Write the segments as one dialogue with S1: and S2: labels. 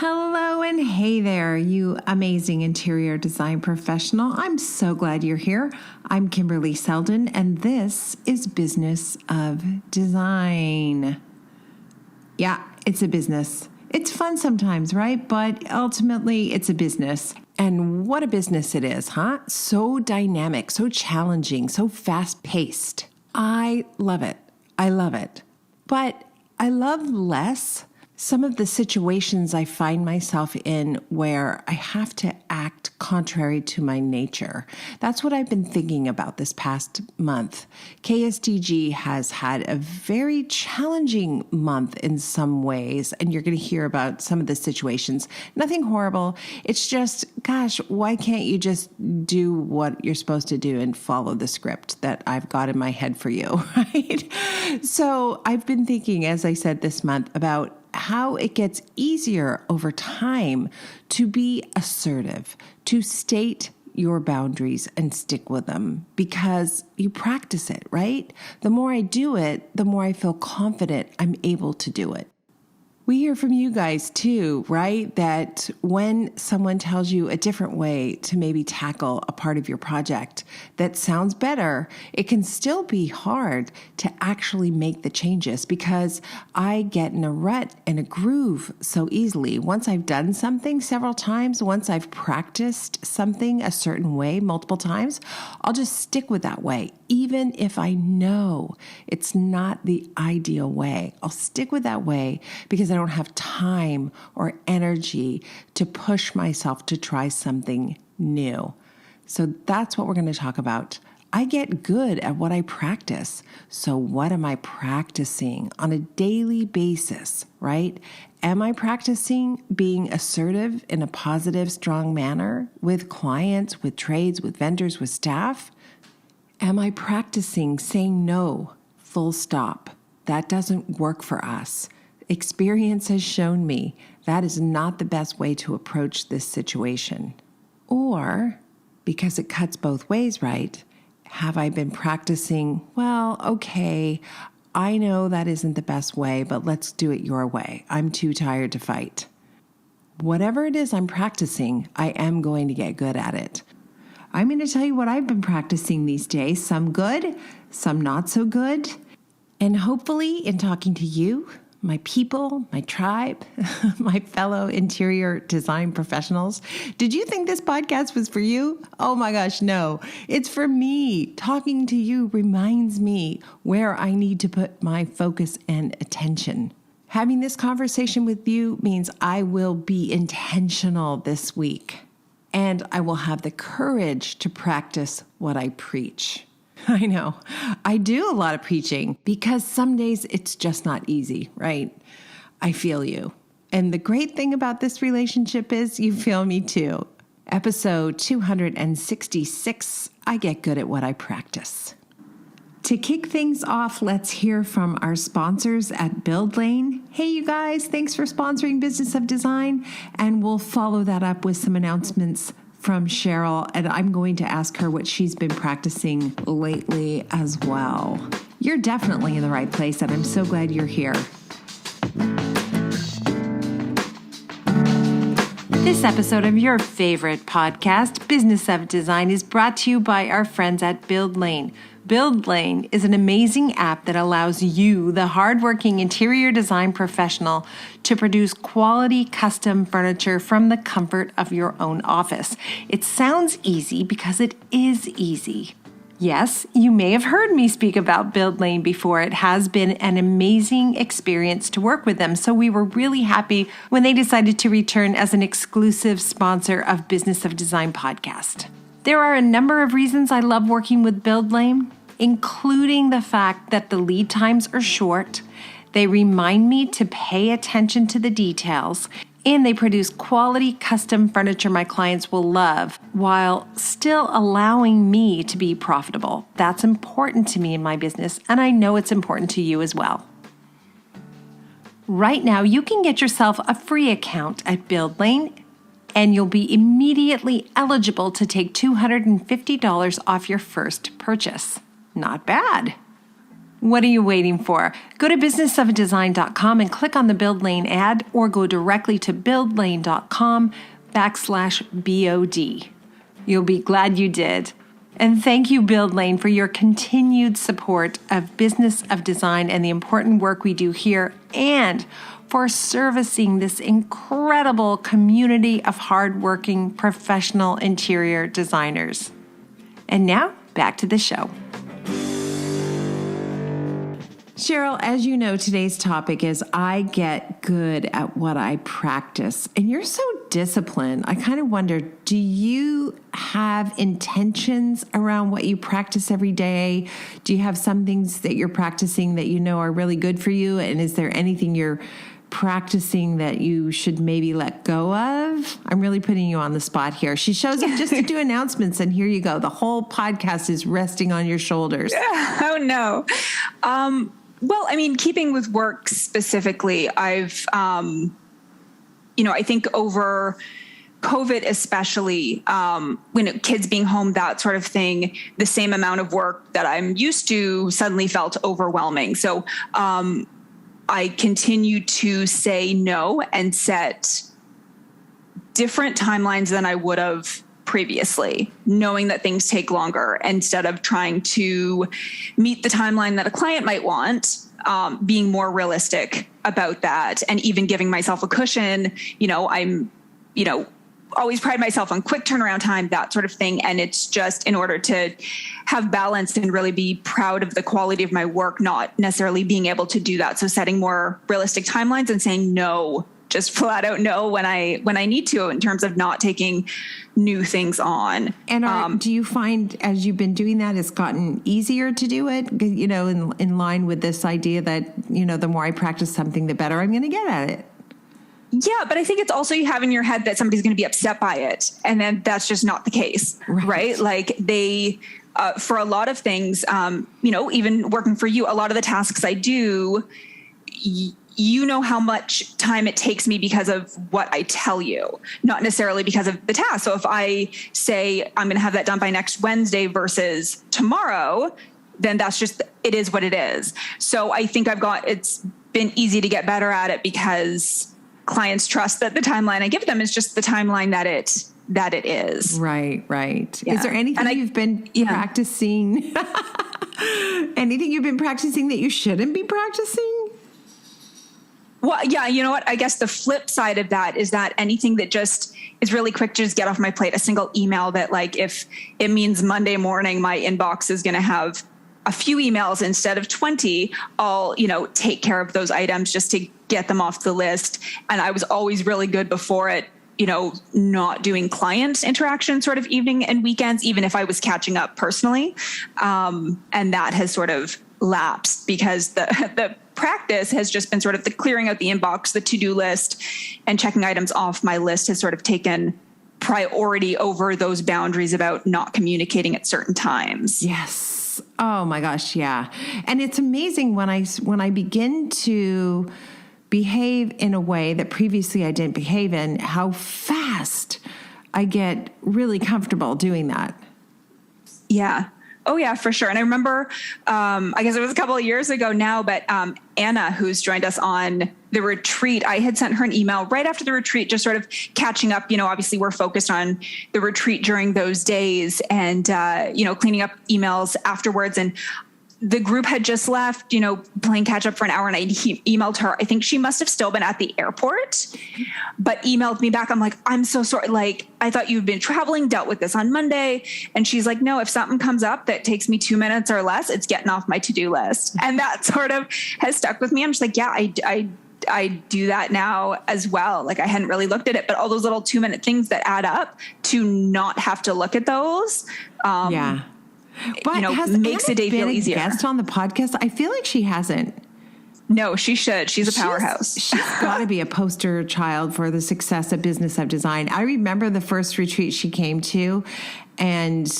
S1: Hello and hey there, you amazing interior design professional. I'm so glad you're here. I'm Kimberley Seldon, and this is Business of Design. Yeah, it's a business. It's fun sometimes, right? But ultimately, it's a business. And what a business it is, huh? So dynamic, so challenging, so fast-paced. I love it. I love it. But I love less some of the situations I find myself in where I have to act contrary to my nature. That's what I've been thinking about this past month. KSDG has had a very challenging month in some ways, and you're going to hear about some of the situations. Nothing horrible. It's just, gosh, why can't you just do what you're supposed to do and follow the script that I've got in my head for you, right? So I've been thinking, as I said this month, about how it gets easier over time to be assertive, to state your boundaries and stick with them because you practice it, right? The more I do it, the more I feel confident I'm able to do it. We hear from you guys too, right? That when someone tells you a different way to maybe tackle a part of your project that sounds better, it can still be hard to actually make the changes because I get in a rut and a groove so easily. Once I've done something several times, once I've practiced something a certain way multiple times, I'll just stick with that way. Even if I know it's not the ideal way, I'll stick with that way because I don't have time or energy to push myself to try something new. So that's what we're going to talk about. I get good at what I practice. So what am I practicing on a daily basis, right? Am I practicing being assertive in a positive, strong manner with clients, with trades, with vendors, with staff? Am I practicing saying no, full stop? That doesn't work for us. Experience has shown me that is not the best way to approach this situation. Or, because it cuts both ways, right? Have I been practicing, well, okay, I know that isn't the best way, but let's do it your way. I'm too tired to fight. Whatever it is I'm practicing, I am going to get good at it. I'm going to tell you what I've been practicing these days. Some good, some not so good. And hopefully in talking to you, my people, my tribe, my fellow interior design professionals, did you think this podcast was for you? Oh my gosh, no. It's for me. Talking to you reminds me where I need to put my focus and attention. Having this conversation with you means I will be intentional this week. And I will have the courage to practice what I preach. I know, I do a lot of preaching because some days it's just not easy, right? I feel you. And the great thing about this relationship is you feel me too. Episode 266, I get good at what I practice. To kick things off, let's hear from our sponsors at Build Lane. Hey, you guys, thanks for sponsoring Business of Design. And we'll follow that up with some announcements from Cheryl. And I'm going to ask her what she's been practicing lately as well. You're definitely in the right place, and I'm so glad you're here. This episode of your favorite podcast, Business of Design, is brought to you by our friends at Build Lane. Build Lane is an amazing app that allows you, the hardworking interior design professional, to produce quality custom furniture from the comfort of your own office. It sounds easy because it is easy. Yes, you may have heard me speak about Build Lane before. It has been an amazing experience to work with them, so we were really happy when they decided to return as an exclusive sponsor of Business of Design podcast. There are a number of reasons I love working with Build Lane, including the fact that the lead times are short, they remind me to pay attention to the details, and they produce quality custom furniture my clients will love while still allowing me to be profitable. That's important to me in my business, and I know it's important to you as well. Right now, you can get yourself a free account at Build Lane, and you'll be immediately eligible to take $250 off your first purchase. Not bad. What are you waiting for? Go to businessofdesign.com and click on the Build Lane ad, or go directly to buildlane.com/BOD. You'll be glad you did. And thank you, Build Lane, for your continued support of Business of Design and the important work we do here, and for servicing this incredible community of hardworking professional interior designers. And now, back to the show. Cheryl, as you know, today's topic is I get good at what I practice. And you're so disciplined. I kind of wonder, do you have intentions around what you practice every day? Do you have some things that you're practicing that you know are really good for you? And is there anything you're practicing that you should maybe let go of? I'm really putting you on the spot here. She shows up just to do announcements, and here you go. The whole podcast is resting on your shoulders.
S2: Oh, no. Well, I mean, keeping with work specifically, I've, I think over COVID especially, when kids being home, that sort of thing, the same amount of work that I'm used to suddenly felt overwhelming. So I continue to say no and set different timelines than I would have previously, knowing that things take longer, instead of trying to meet the timeline that a client might want, being more realistic about that, and even giving myself a cushion. I'm, always pride myself on quick turnaround time, that sort of thing. And it's just in order to have balance and really be proud of the quality of my work, not necessarily being able to do that. So setting more realistic timelines and saying no, just flat out no when I need to, in terms of not taking new things on.
S1: And do you find, as you've been doing that, it's gotten easier to do it, in line with this idea that, the more I practice something, the better I'm going to get at it?
S2: Yeah, but I think it's also, you have in your head that somebody's going to be upset by it. And then that's just not the case, right? Like they, for a lot of things, even working for you, a lot of the tasks I do, you know how much time it takes me because of what I tell you, not necessarily because of the task. So if I say I'm going to have that done by next Wednesday versus tomorrow, then that's just, it is what it is. So I think it's been easy to get better at it because clients trust that the timeline I give them is just the timeline that it is.
S1: Right.
S2: Yeah.
S1: Is there anything you've been practicing? Anything you've been practicing that you shouldn't be practicing?
S2: Well, yeah, you know what? I guess the flip side of that is that anything that just is really quick to just get off my plate, a single email that, like, if it means Monday morning my inbox is going to have a few emails instead of 20, I'll, take care of those items just to get them off the list. And I was always really good before it, not doing client interaction sort of evening and weekends, even if I was catching up personally. And that has sort of lapsed because the practice has just been sort of the clearing out the inbox, the to-do list, and checking items off my list has sort of taken priority over those boundaries about not communicating at certain times.
S1: Yes. Oh my gosh. Yeah. And it's amazing when I begin to behave in a way that previously I didn't behave in, how fast I get really comfortable doing that.
S2: Yeah. Oh yeah, for sure. And I remember, I guess it was a couple of years ago now, but Anna, who's joined us on the retreat, I had sent her an email right after the retreat, just sort of catching up. Obviously we're focused on the retreat during those days and, cleaning up emails afterwards. And the group had just left, playing catch up for an hour, and I emailed her. I think she must have still been at the airport, but emailed me back. I'm like, I'm so sorry. Like, I thought you'd been traveling, dealt with this on Monday. And she's like, no, if something comes up that takes me 2 minutes or less, it's getting off my to-do list. And that sort of has stuck with me. I'm just like, yeah, I do that now as well. Like, I hadn't really looked at it, but all those little 2-minute things that add up to not have to look at those.
S1: Yeah. But
S2: makes the day feel easier.
S1: Has Anna been a guest on the podcast? I feel like she hasn't.
S2: No, she should. She's a powerhouse.
S1: She's got to be a poster child for the success of Business of Design. I remember the first retreat she came to and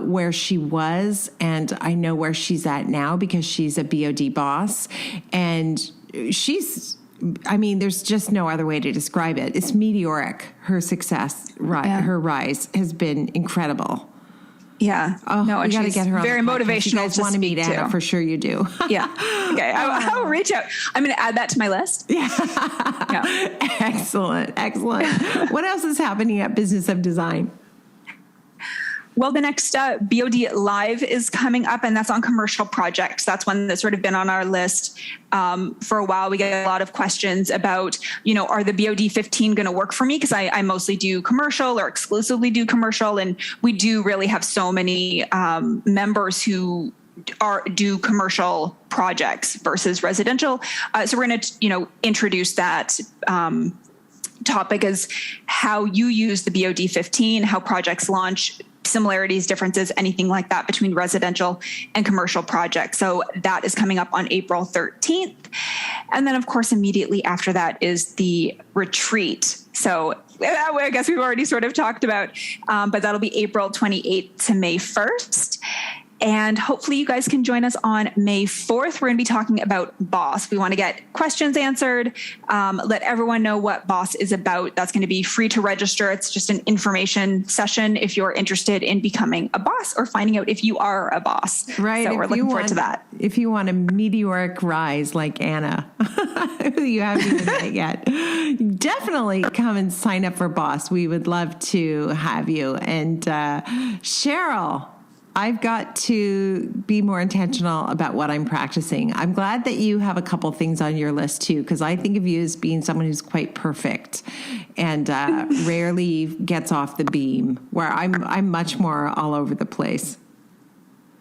S1: where she was, and I know where she's at now because she's a BOD boss. And there's just no other way to describe it. It's meteoric. Her success, her rise has been incredible.
S2: Yeah.
S1: Oh,
S2: no, and
S1: you got to
S2: she's
S1: get her on
S2: very
S1: the podcast.
S2: motivational
S1: You guys
S2: to
S1: want to meet
S2: speak
S1: Anna,
S2: to.
S1: for sure you do.
S2: Yeah. Okay. I will reach out. I'm going to add that to my list.
S1: Yeah.
S2: Yeah.
S1: Excellent. What else is happening at Business of Design?
S2: Well, the next BOD Live is coming up, and that's on commercial projects. That's one that's sort of been on our list for a while. We get a lot of questions about, are the BOD 15 going to work for me? Because I mostly do commercial or exclusively do commercial. And we do really have so many members who do commercial projects versus residential. So we're going to, introduce that topic as how you use the BOD 15, how projects launch, similarities, differences, anything like that between residential and commercial projects. So that is coming up on April 13th. And then, of course, immediately after that is the retreat. So I guess we've already sort of talked about, but that'll be April 28th to May 1st. And hopefully you guys can join us on May 4th. We're going to be talking about BOSS. We want to get questions answered, let everyone know what BOSS is about. That's going to be free to register. It's just an information session if you're interested in becoming a boss or finding out if you are a boss.
S1: Right.
S2: So we're looking forward to that.
S1: If you want a meteoric rise like Anna, who you haven't even met yet, definitely come and sign up for BOSS. We would love to have you. And Cheryl, I've got to be more intentional about what I'm practicing. I'm glad that you have a couple things on your list too, because I think of you as being someone who's quite perfect and rarely gets off the beam, where I'm much more all over the place.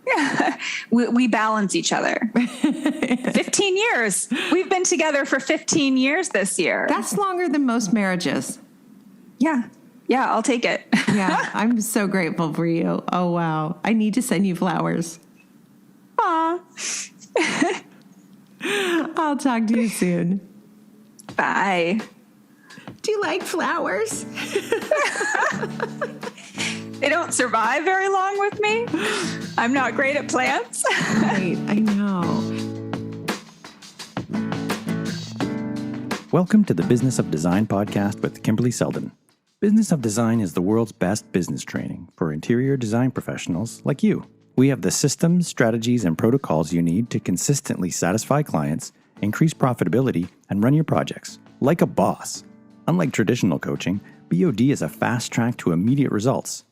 S2: Yeah, we balance each other. 15 years. We've been together for 15 years this year.
S1: That's longer than most marriages.
S2: Yeah. Yeah, I'll take it.
S1: Yeah, I'm so grateful for you. Oh, wow. I need to send you flowers.
S2: Aw.
S1: I'll talk to you soon.
S2: Bye.
S1: Do you like flowers?
S2: They don't survive very long with me. I'm not great at plants.
S1: Right, I know.
S3: Welcome to the Business of Design podcast with Kimberley Seldon. Business of Design is the world's best business training for interior design professionals like you. We have the systems, strategies, and protocols you need to consistently satisfy clients, increase profitability, and run your projects like a boss. Unlike traditional coaching, BOD is a fast track to immediate results.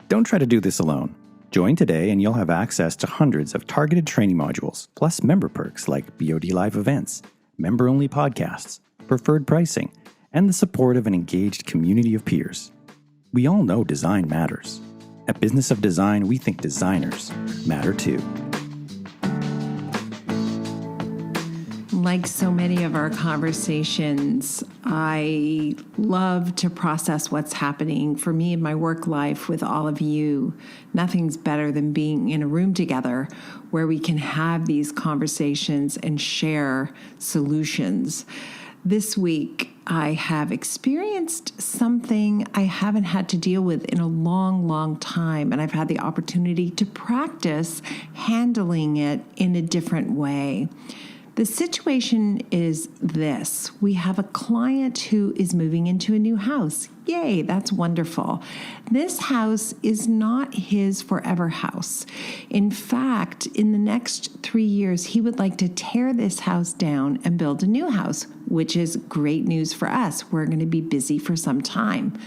S3: Don't try to do this alone. Join today and you'll have access to hundreds of targeted training modules, plus member perks like BOD Live events, member-only podcasts, preferred pricing, and the support of an engaged community of peers. We all know design matters. At Business of Design, we think designers matter too.
S1: Like so many of our conversations, I love to process what's happening for me in my work life with all of you. Nothing's better than being in a room together where we can have these conversations and share solutions. This week, I have experienced something I haven't had to deal with in a long, long time, and I've had the opportunity to practice handling it in a different way. The situation is this. We have a client who is moving into a new house. Yay, that's wonderful. This house is not his forever house. In fact, in the next 3 years, he would like to tear this house down and build a new house, which is great news for us. We're going to be busy for some time.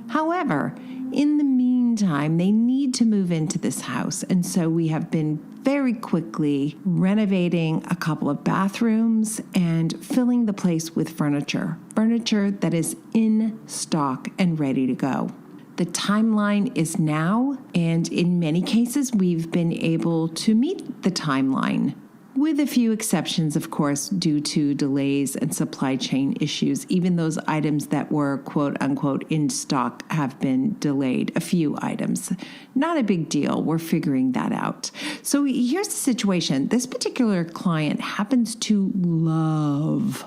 S1: However, in the meantime, they need to move into this house. And so we have been very quickly renovating a couple of bathrooms and filling the place with furniture that is in stock and ready to go. The timeline is now, and in many cases, we've been able to meet the timeline. With a few exceptions, of course, due to delays and supply chain issues. Even those items that were quote unquote in stock have been delayed, a few items. Not a big deal. We're figuring that out. So here's the situation. This particular client happens to love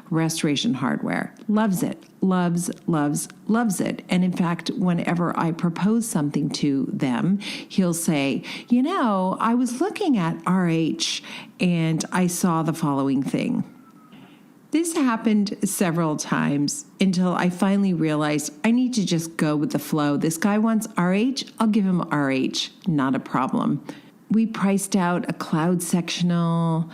S1: restoration hardware. Loves it. Loves it. And in fact, whenever I propose something to them, he'll say, I was looking at RH and I saw the following thing. This happened several times until I finally realized I need to just go with the flow. This guy wants RH, I'll give him RH, not a problem. We priced out a cloud sectional,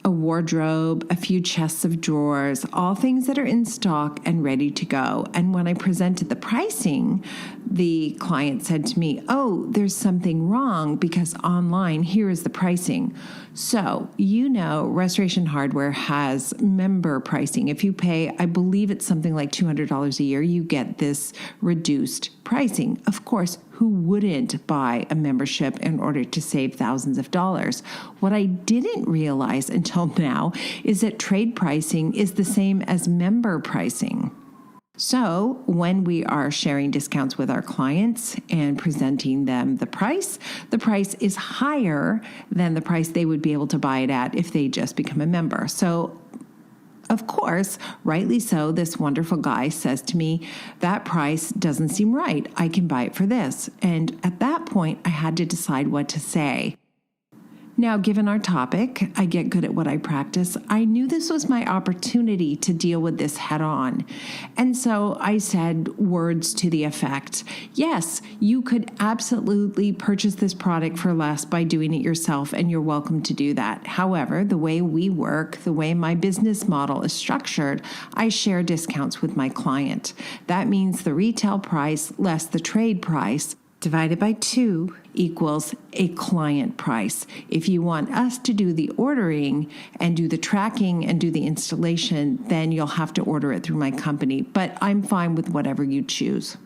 S1: a wardrobe, a few chests of drawers, all things that are in stock and ready to go. And when I presented the pricing, the client said to me, "Oh, there's something wrong because online, here is the pricing." So, Restoration Hardware has member pricing. If you pay, I believe it's something like $200 a year, you get this reduced pricing. Of course, who wouldn't buy a membership in order to save thousands of dollars? What I didn't realize until now is that trade pricing is the same as member pricing. So when we are sharing discounts with our clients and presenting them the price is higher than the price they would be able to buy it at if they just become a member. So of course, rightly so, this wonderful guy says to me, "That price doesn't seem right. I can buy it for this." And at that point, I had to decide what to say. Now, given our topic, I get good at what I practice. I knew this was my opportunity to deal with this head on. And so I said words to the effect, "Yes, you could absolutely purchase this product for less by doing it yourself, and you're welcome to do that. However, the way we work, the way my business model is structured, I share discounts with my client. That means the retail price less the trade price divided by 2 equals a client price. If you want us to do the ordering and do the tracking and do the installation, then you'll have to order it through my company. But I'm fine with whatever you choose."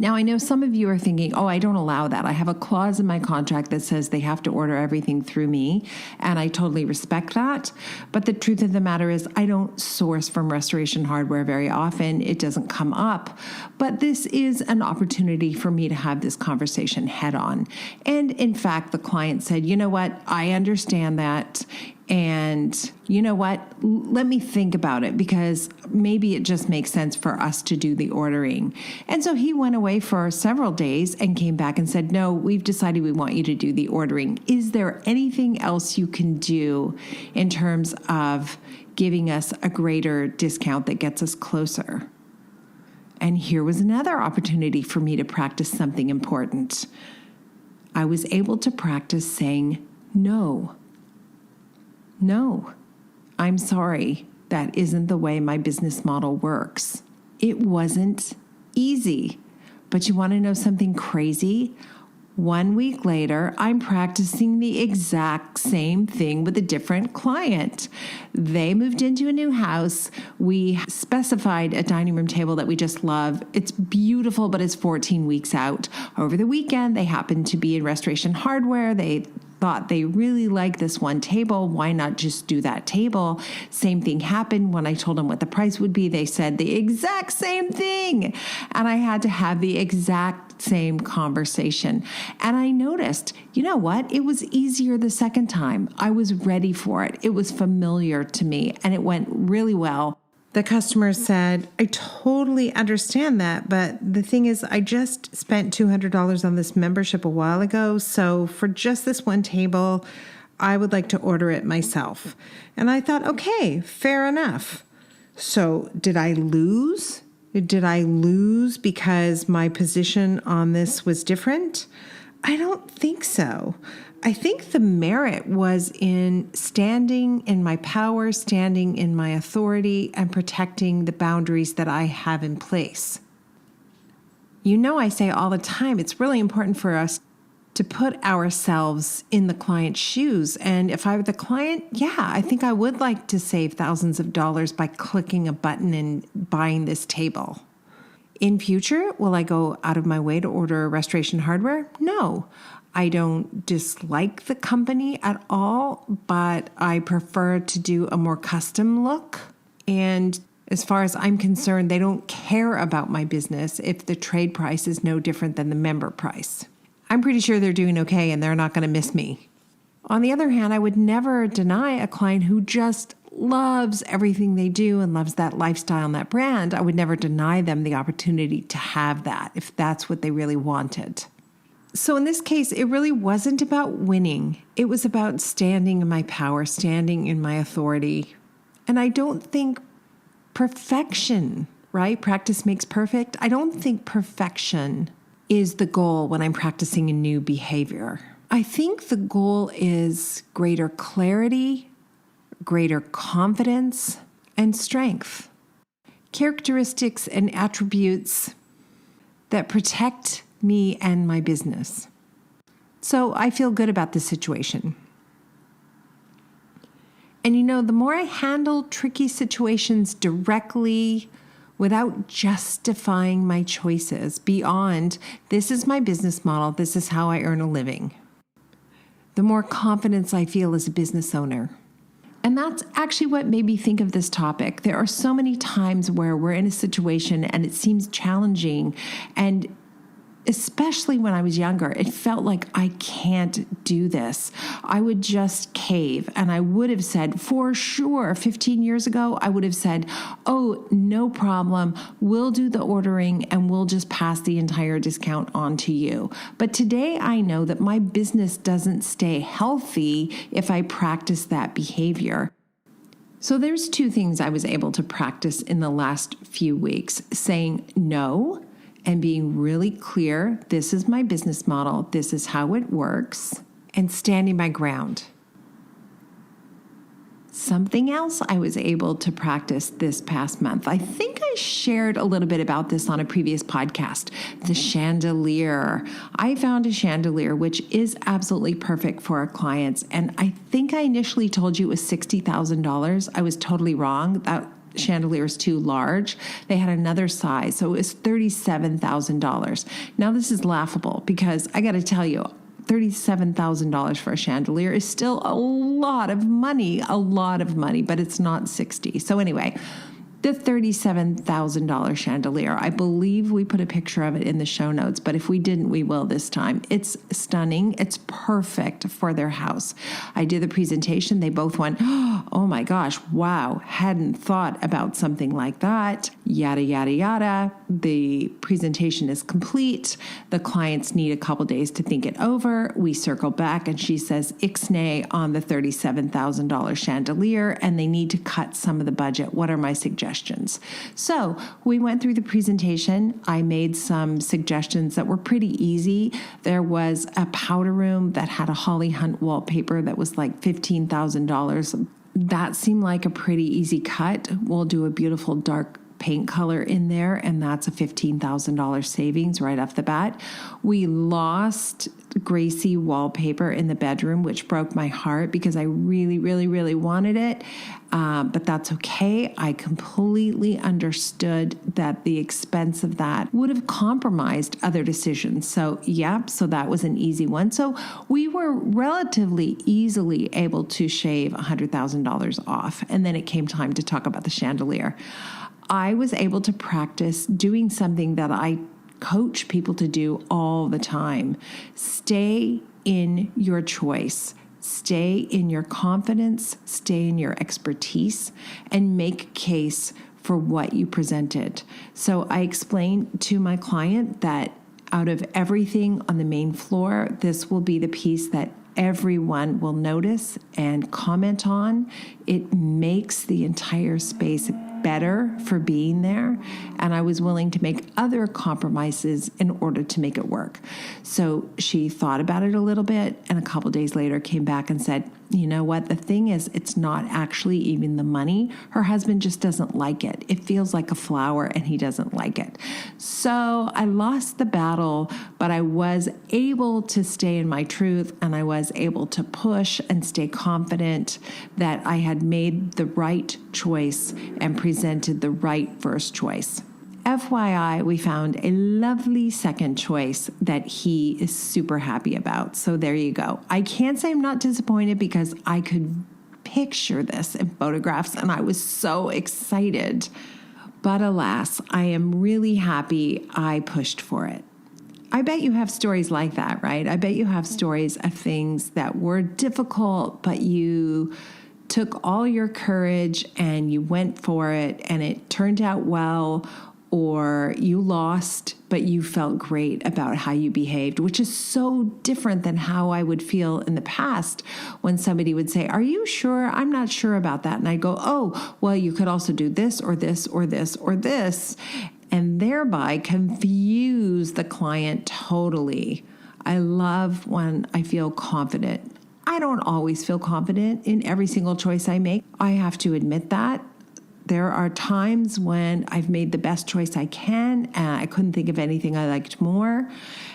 S1: Now, I know some of you are thinking, "Oh, I don't allow that. I have a clause in my contract that says they have to order everything through me," and I totally respect that. But the truth of the matter is I don't source from Restoration Hardware very often. It doesn't come up. But this is an opportunity for me to have this conversation head on. And in fact, the client said, "You know what? I understand that. And you know what? Let me think about it because maybe it just makes sense for us to do the ordering." And so he went away for several days and came back and said, "No, we've decided we want you to do the ordering. Is there anything else you can do in terms of giving us a greater discount that gets us closer?" And here was another opportunity for me to practice something important. I was able to practice saying no. "No, I'm sorry. That isn't the way my business model works." It wasn't easy. But you want to know something crazy? 1 week later, I'm practicing the exact same thing with a different client. They moved into a new house. We specified a dining room table that we just love. It's beautiful, but it's 14 weeks out. Over the weekend, they happened to be in Restoration Hardware. They thought they really liked this one table. Why not just do that table? Same thing happened when I told them what the price would be. They said the exact same thing. And I had to have the exact same conversation. And I noticed, you know what? It was easier the second time. I was ready for it. It was familiar to me and it went really well. The customer said, "I totally understand that, but the thing is, I just spent $200 on this membership a while ago, so for just this one table, I would like to order it myself." And I thought, okay, fair enough. So did I lose? Did I lose because my position on this was different? I don't think so. I think the merit was in standing in my power, standing in my authority, and protecting the boundaries that I have in place. I say all the time, it's really important for us to put ourselves in the client's shoes. And if I were the client, I think I would like to save thousands of dollars by clicking a button and buying this table. In future, will I go out of my way to order Restoration Hardware? No. I don't dislike the company at all, but I prefer to do a more custom look. And as far as I'm concerned, they don't care about my business if the trade price is no different than the member price. I'm pretty sure they're doing okay and they're not going to miss me. On the other hand, I would never deny a client who just loves everything they do and loves that lifestyle and that brand. I would never deny them the opportunity to have that if that's what they really wanted. So in this case, it really wasn't about winning. It was about standing in my power, standing in my authority. And I don't think perfection, right? Practice makes perfect. I don't think perfection is the goal when I'm practicing a new behavior. I think the goal is greater clarity, greater confidence, and strength. Characteristics and attributes that protect me and my business. So I feel good about the situation. And the more I handle tricky situations directly without justifying my choices beyond, this is my business model, this is how I earn a living, the more confidence I feel as a business owner. And that's actually what made me think of this topic. There are so many times where we're in a situation and it seems challenging, and especially when I was younger, it felt like I can't do this. I would just cave. And I would have said, for sure, 15 years ago, I would have said, oh, no problem. We'll do the ordering and we'll just pass the entire discount on to you. But today I know that my business doesn't stay healthy if I practice that behavior. So there's two things I was able to practice in the last few weeks: saying no and being really clear, this is my business model, this is how it works, and standing my ground. Something else I was able to practice this past month, I think I shared a little bit about this on a previous podcast, the chandelier. I found a chandelier which is absolutely perfect for our clients, and I think I initially told you it was $60,000. I was totally wrong. That chandelier is too large. They had another size, so it was $37,000. Now this is laughable because I got to tell you, $37,000 for a chandelier is still a lot of money, but it's not 60. So anyway, the $37,000 chandelier. I believe we put a picture of it in the show notes, but if we didn't, we will this time. It's stunning. It's perfect for their house. I did the presentation. They both went, oh my gosh, wow, hadn't thought about something like that. Yada, yada, yada. The presentation is complete. The clients need a couple days to think it over. We circle back and she says, ixnay on the $37,000 chandelier, and they need to cut some of the budget. What are my suggestions? So we went through the presentation. I made some suggestions that were pretty easy. There was a powder room that had a Holly Hunt wallpaper that was like $15,000. That seemed like a pretty easy cut. We'll do a beautiful dark paint color in there, and that's a $15,000 savings right off the bat. We lost Gracie wallpaper in the bedroom, which broke my heart because I really, really, really wanted it. But that's okay. I completely understood that the expense of that would have compromised other decisions. So that was an easy one. So we were relatively easily able to shave $100,000 off. And then it came time to talk about the chandelier. I was able to practice doing something that I coach people to do all the time. Stay in your choice. Stay in your confidence. Stay in your expertise and make a case for what you presented. So I explained to my client that out of everything on the main floor, this will be the piece that everyone will notice and comment on. It makes the entire space better for being there, and I was willing to make other compromises in order to make it work. So she thought about it a little bit, and a couple days later came back and said, you know what, the thing is, it's not actually even the money. Her husband just doesn't like it. It feels like a flower and he doesn't like it. So I lost the battle, but I was able to stay in my truth, and I was able to push and stay confident that I had made the right choice and presented the right first choice. FYI, we found a lovely second choice that he is super happy about. So there you go. I can't say I'm not disappointed because I could picture this in photographs and I was so excited. But alas, I am really happy I pushed for it. I bet you have stories like that, right? I bet you have stories of things that were difficult, but you took all your courage and you went for it and it turned out well. or you lost, but you felt great about how you behaved, which is so different than how I would feel in the past when somebody would say, "Are you sure? I'm not sure about that." And I go, "Oh, well, you could also do this or this or this or this," and thereby confuse the client totally. I love when I feel confident. I don't always feel confident in every single choice I make. I have to admit that. There are times when I've made the best choice I can, and I couldn't think of anything I liked more,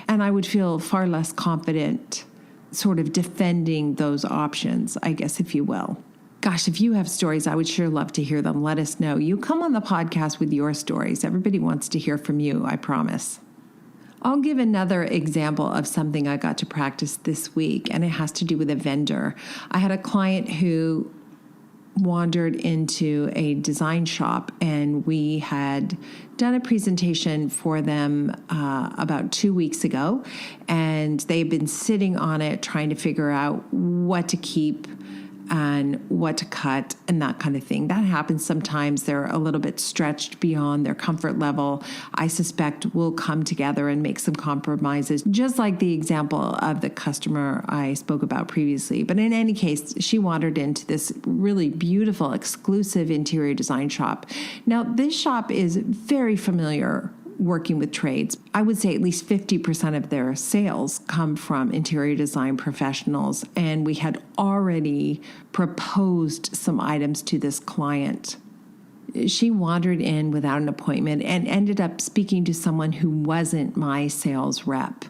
S1: and I would feel far less confident sort of defending those options, I guess, if you will. Gosh, if you have stories, I would sure love to hear them. Let us know. You come on the podcast with your stories. Everybody wants to hear from you, I promise. I'll give another example of something I got to practice this week, and it has to do with a vendor. I had a client who wandered into a design shop, and we had done a presentation for them about 2 weeks ago, and they've been sitting on it trying to figure out what to keep and what to cut and that kind of thing. That happens sometimes. They're a little bit stretched beyond their comfort level. I suspect we'll come together and make some compromises, just like the example of the customer I spoke about previously. But in any case, she wandered into this really beautiful, exclusive interior design shop. Now, this shop is very familiar working with trades. I would say at least 50% of their sales come from interior design professionals, and we had already proposed some items to this client. She wandered in without an appointment and ended up speaking to someone who wasn't my sales rep.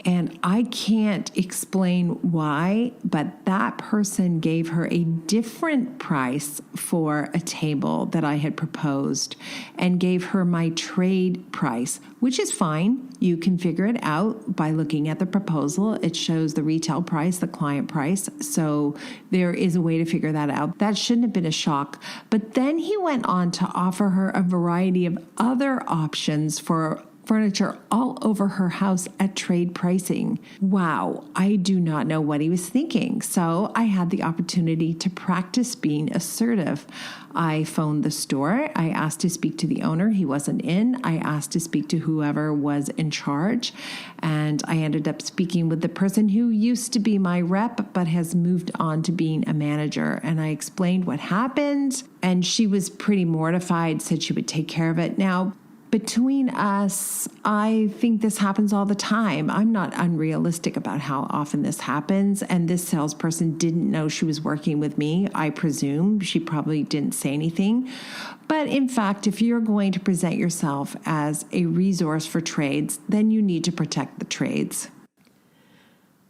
S1: And I can't explain why, but that person gave her a different price for a table that I had proposed and gave her my trade price, which is fine. You can figure it out by looking at the proposal. It shows the retail price, the client price. So there is a way to figure that out. That shouldn't have been a shock. But then he went on to offer her a variety of other options for furniture all over her house at trade pricing. Wow, I do not know what he was thinking. So I had the opportunity to practice being assertive. I phoned the store. I asked to speak to the owner. He wasn't in. I asked to speak to whoever was in charge. And I ended up speaking with the person who used to be my rep, but has moved on to being a manager. And I explained what happened. And she was pretty mortified, said she would take care of it. Now, between us, I think this happens all the time. I'm not unrealistic about how often this happens. And this salesperson didn't know she was working with me, I presume. She probably didn't say anything. But in fact, if you're going to present yourself as a resource for trades, then you need to protect the trades.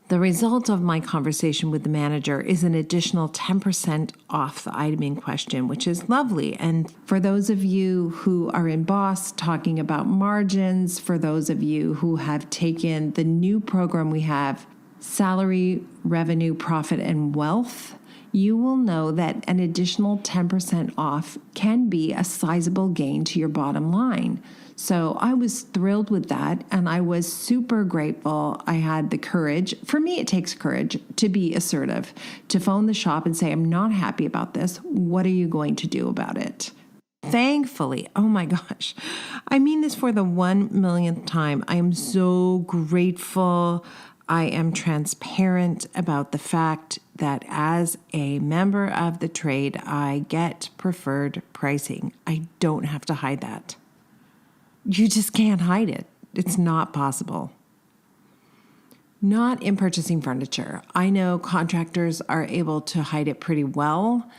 S1: The result of my conversation with the manager is an additional 10% off the item in question, which is lovely. And for those of you who are in Boss talking about margins, for those of you who have taken the new program we have, Salary, Revenue, Profit, and Wealth, you will know that an additional 10% off can be a sizable gain to your bottom line. So I was thrilled with that, and I was super grateful I had the courage. For me, it takes courage to be assertive, to phone the shop and say, "I'm not happy about this. What are you going to do about it?" Thankfully, oh my gosh, I mean this for the 1 millionth time, I am so grateful. I am transparent about the fact that as a member of the trade, I get preferred pricing. I don't have to hide that. You just can't hide it. It's not possible. Not in purchasing furniture. I know contractors are able to hide it pretty well,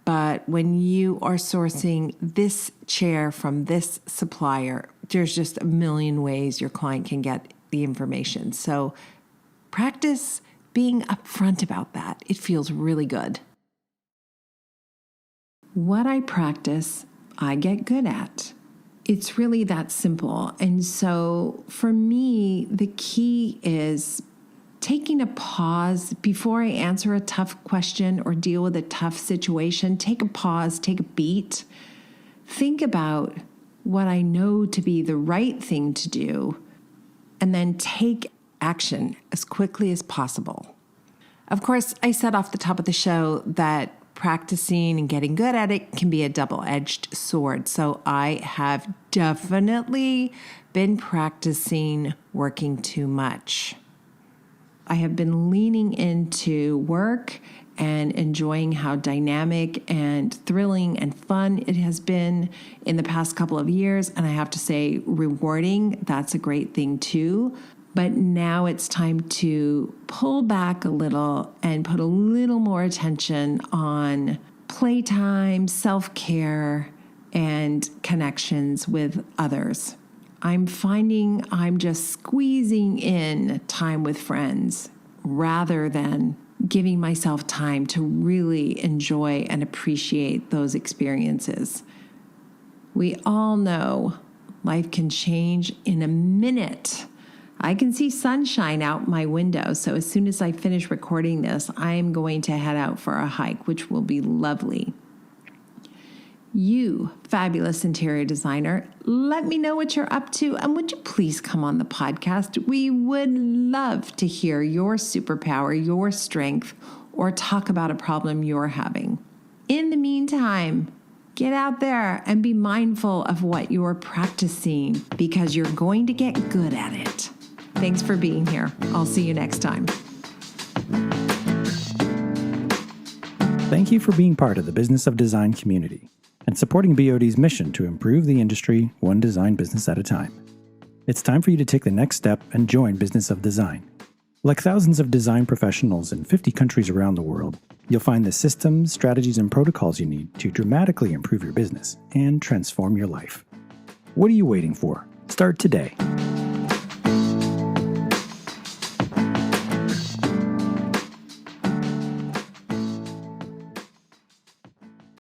S1: but when you are sourcing this chair from this supplier, there's just a million ways your client can get the information. So practice being upfront about that. It feels really good. What I practice, I get good at. It's really that simple. And so for me, the key is taking a pause before I answer a tough question or deal with a tough situation. Take a pause, take a beat, think about what I know to be the right thing to do, and then take action as quickly as possible. Of course, I said off the top of the show that practicing and getting good at it can be a double-edged sword. So I have definitely been practicing working too much. I have been leaning into work and enjoying how dynamic and thrilling and fun it has been in the past couple of years. And I have to say, rewarding, that's a great thing too. But now it's time to pull back a little and put a little more attention on playtime, self-care, and connections with others. I'm finding I'm just squeezing in time with friends rather than giving myself time to really enjoy and appreciate those experiences. We all know life can change in a minute. I can see sunshine out my window, so as soon as I finish recording this, I'm going to head out for a hike, which will be lovely. You, fabulous interior designer, let me know what you're up to, and would you please come on the podcast? We would love to hear your superpower, your strength, or talk about a problem you're having. In the meantime, get out there and be mindful of what you're practicing because you're going to get good at it. Thanks for being here. I'll see you next time.
S3: Thank you for being part of the Business of Design community and supporting BOD's mission to improve the industry one design business at a time. It's time for you to take the next step and join Business of Design. Like thousands of design professionals in 50 countries around the world, you'll find the systems, strategies, and protocols you need to dramatically improve your business and transform your life. What are you waiting for? Start today.